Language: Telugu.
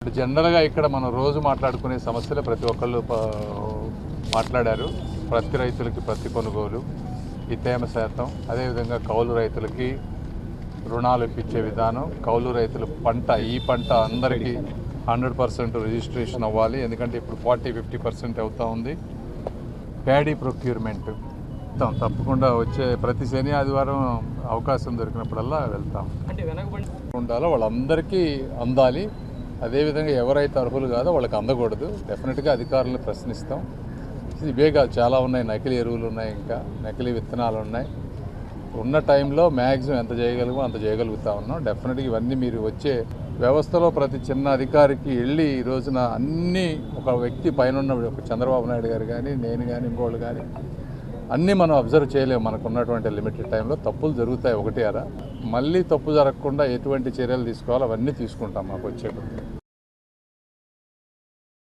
ఇప్పుడు జనరల్గా ఇక్కడ మనం రోజు మాట్లాడుకునే సమస్యలు ప్రతి ఒక్కళ్ళు మాట్లాడారు. ప్రతి రైతులకి ప్రతి కొనుగోలు, ఈ తేమ శాతం, అదేవిధంగా కౌలు రైతులకి రుణాలు ఇప్పించే విధానం, కౌలు రైతుల ఈ పంట అందరికీ 100% రిజిస్ట్రేషన్ అవ్వాలి. ఎందుకంటే ఇప్పుడు 40-50% అవుతూ ఉంది. ప్యాడీ ప్రొక్యూర్మెంట్ తప్పకుండా వచ్చే ప్రతి శని ఆదివారం అవకాశం దొరికినప్పుడల్లా వెళ్తాం. ఉండాలో వాళ్ళందరికీ అందాలి. అదేవిధంగా ఎవరైతే అర్హులు కాదో వాళ్ళకి అందకూడదు. డెఫినెట్గా అధికారులను ప్రశ్నిస్తాం. ఇవే కాదు, చాలా ఉన్నాయి. నకిలీ ఎరువులు ఉన్నాయి, ఇంకా నకిలీ విత్తనాలు ఉన్నాయి. ఉన్న టైంలో మ్యాక్సిమం ఎంత చేయగలమో అంత చేయగలుగుతా ఉన్నాం. డెఫినెట్గా ఇవన్నీ మీరు వచ్చే వ్యవస్థలో ప్రతి చిన్న అధికారికి వెళ్ళి ఈ రోజున అన్నీ ఒక వ్యక్తి పైన ఒక చంద్రబాబు నాయుడు గారు కానీ, నేను కానీ, ఇంకోళ్ళు కానీ అన్నీ మనం అబ్జర్వ్ చేయలేము. మనకు ఉన్నటువంటి లిమిటెడ్ టైంలో తప్పులు జరుగుతాయి ఒకటి అరా. మళ్ళీ తప్పు జరగకుండా ఎటువంటి చర్యలు తీసుకోవాలో అవన్నీ తీసుకుంటాం మాకు వచ్చేటప్పుడు.